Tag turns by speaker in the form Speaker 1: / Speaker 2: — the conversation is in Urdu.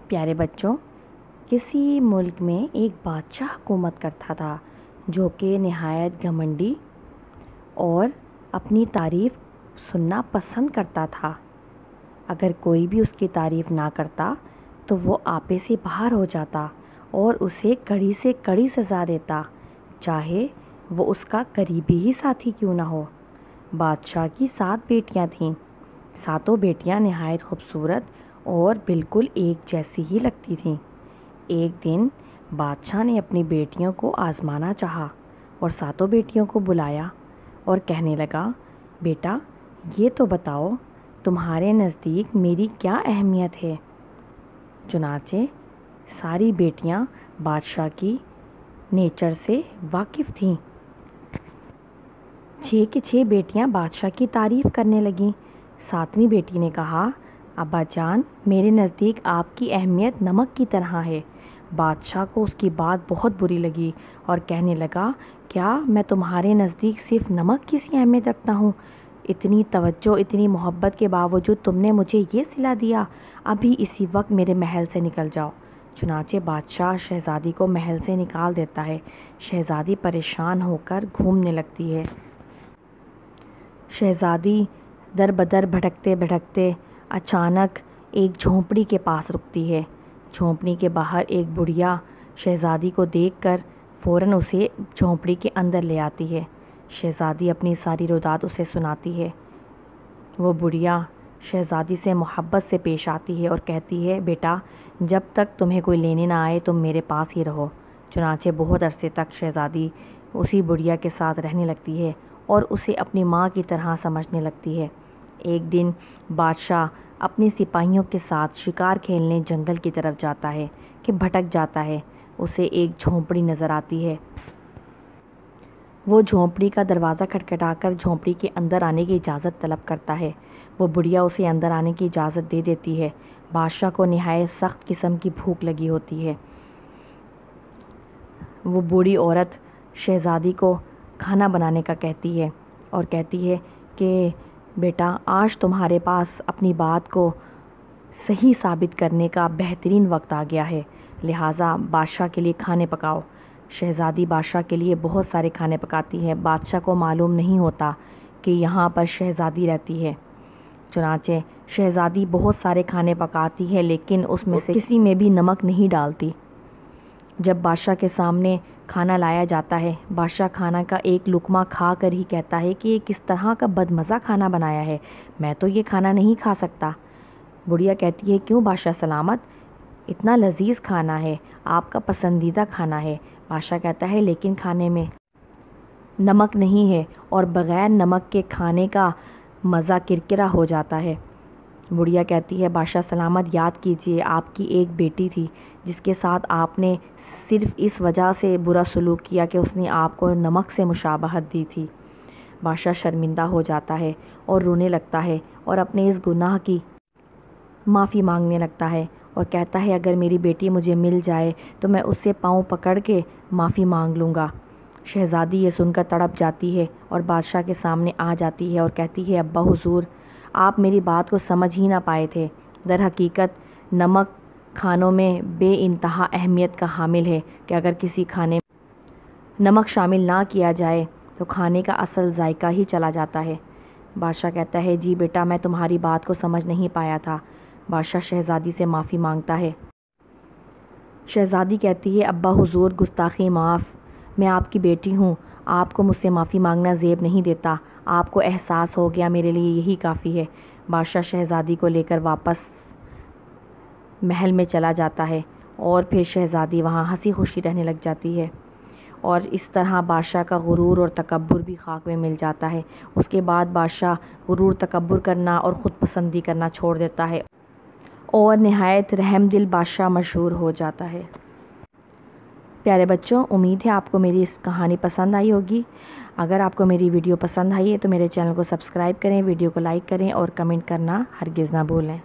Speaker 1: پیارے بچوں، کسی ملک میں ایک بادشاہ حکومت کرتا تھا جو کہ نہایت گھمنڈی اور اپنی تعریف سننا پسند کرتا تھا۔ اگر کوئی بھی اس کی تعریف نہ کرتا تو وہ آپے سے باہر ہو جاتا اور اسے کڑی سے کڑی سزا دیتا، چاہے وہ اس کا قریبی ہی ساتھی کیوں نہ ہو۔ بادشاہ کی 7 بیٹیاں تھیں۔ ساتوں بیٹیاں نہایت خوبصورت اور بالکل ایک جیسی ہی لگتی تھیں۔ ایک دن بادشاہ نے اپنی بیٹیوں کو آزمانا چاہا اور ساتوں بیٹیوں کو بلایا اور کہنے لگا، بیٹا یہ تو بتاؤ تمہارے نزدیک میری کیا اہمیت ہے؟ چنانچہ ساری بیٹیاں بادشاہ کی نیچر سے واقف تھیں۔ 6 کی 6 بیٹیاں بادشاہ کی تعریف کرنے لگیں۔ 7ویں بیٹی نے کہا، ابا جان میرے نزدیک آپ کی اہمیت نمک کی طرح ہے۔ بادشاہ کو اس کی بات بہت بری لگی اور کہنے لگا، کیا میں تمہارے نزدیک صرف نمک کی سی اہمیت رکھتا ہوں؟ اتنی توجہ، اتنی محبت کے باوجود تم نے مجھے یہ صلہ دیا، ابھی اسی وقت میرے محل سے نکل جاؤ۔ چنانچہ بادشاہ شہزادی کو محل سے نکال دیتا ہے۔ شہزادی پریشان ہو کر گھومنے لگتی ہے۔ شہزادی در بدر بھٹکتے بھٹکتے اچانک ایک جھونپڑی کے پاس رکتی ہے۔ جھونپڑی کے باہر ایک بڑھیا شہزادی کو دیکھ کر فوراً اسے جھونپڑی کے اندر لے آتی ہے۔ شہزادی اپنی ساری رودات اسے سناتی ہے۔ وہ بڑھیا شہزادی سے محبت سے پیش آتی ہے اور کہتی ہے، بیٹا جب تک تمہیں کوئی لینے نہ آئے تم میرے پاس ہی رہو۔ چنانچہ بہت عرصے تک شہزادی اسی بڑھیا کے ساتھ رہنے لگتی ہے اور اسے اپنی ماں کی طرح سمجھنے لگتی ہے۔ ایک دن بادشاہ اپنے سپاہیوں کے ساتھ شکار کھیلنے جنگل کی طرف جاتا ہے کہ بھٹک جاتا ہے۔ اسے ایک جھونپڑی نظر آتی ہے۔ وہ جھونپڑی کا دروازہ کھٹکھٹا کر جھونپڑی کے اندر آنے کی اجازت طلب کرتا ہے۔ وہ بڑھیا اسے اندر آنے کی اجازت دے دیتی ہے۔ بادشاہ کو نہایت سخت قسم کی بھوک لگی ہوتی ہے۔ وہ بوڑھی عورت شہزادی کو کھانا بنانے کا کہتی ہے اور کہتی ہے کہ بیٹا آج تمہارے پاس اپنی بات کو صحیح ثابت کرنے کا بہترین وقت آ گیا ہے، لہٰذا بادشاہ کے لیے کھانے پکاؤ۔ شہزادی بادشاہ کے لیے بہت سارے کھانے پکاتی ہے۔ بادشاہ کو معلوم نہیں ہوتا کہ یہاں پر شہزادی رہتی ہے۔ چنانچہ شہزادی بہت سارے کھانے پکاتی ہے لیکن اس میں سے کسی میں بھی نمک نہیں ڈالتی۔ جب بادشاہ کے سامنے کھانا لایا جاتا ہے، بادشاہ کھانا کا ایک لقمہ کھا کر ہی کہتا ہے کہ یہ کس طرح کا بدمزہ کھانا بنایا ہے، میں تو یہ کھانا نہیں کھا سکتا۔ بڑھیا کہتی ہے، کیوں بادشاہ سلامت، اتنا لذیذ کھانا ہے، آپ کا پسندیدہ کھانا ہے۔ بادشاہ کہتا ہے لیکن کھانے میں نمک نہیں ہے اور بغیر نمک کے کھانے کا مزہ کرکرا ہو جاتا ہے۔ بڑھیا کہتی ہے، بادشاہ سلامت یاد کیجئے آپ کی ایک بیٹی تھی جس کے ساتھ آپ نے صرف اس وجہ سے برا سلوک کیا کہ اس نے آپ کو نمک سے مشابہت دی تھی۔ بادشاہ شرمندہ ہو جاتا ہے اور رونے لگتا ہے اور اپنے اس گناہ کی معافی مانگنے لگتا ہے اور کہتا ہے اگر میری بیٹی مجھے مل جائے تو میں اس سے پاؤں پکڑ کے معافی مانگ لوں گا۔ شہزادی یہ سن کر تڑپ جاتی ہے اور بادشاہ کے سامنے آ جاتی ہے اور کہتی ہے، ابا حضور آپ میری بات کو سمجھ ہی نہ پائے تھے۔ در حقیقت نمک کھانوں میں بے انتہا اہمیت کا حامل ہے کہ اگر کسی کھانے میں نمک شامل نہ کیا جائے تو کھانے کا اصل ذائقہ ہی چلا جاتا ہے۔ بادشاہ کہتا ہے، جی بیٹا میں تمہاری بات کو سمجھ نہیں پایا تھا۔ بادشاہ شہزادی سے معافی مانگتا ہے۔ شہزادی کہتی ہے، ابا حضور گستاخی معاف، میں آپ کی بیٹی ہوں، آپ کو مجھ سے معافی مانگنا زیب نہیں دیتا، آپ کو احساس ہو گیا، میرے لیے یہی کافی ہے۔ بادشاہ شہزادی کو لے کر واپس محل میں چلا جاتا ہے اور پھر شہزادی وہاں ہنسی خوشی رہنے لگ جاتی ہے اور اس طرح بادشاہ کا غرور اور تکبر بھی خاک میں مل جاتا ہے۔ اس کے بعد بادشاہ غرور تکبر کرنا اور خود پسندی کرنا چھوڑ دیتا ہے اور نہایت رحم دل بادشاہ مشہور ہو جاتا ہے۔ پیارے بچوں، امید ہے آپ کو میری اس کہانی پسند آئی ہوگی۔ اگر آپ کو میری ویڈیو پسند آئی ہے تو میرے چینل کو سبسکرائب کریں، ویڈیو کو لائک کریں اور کمنٹ کرنا ہرگز نہ بھولیں۔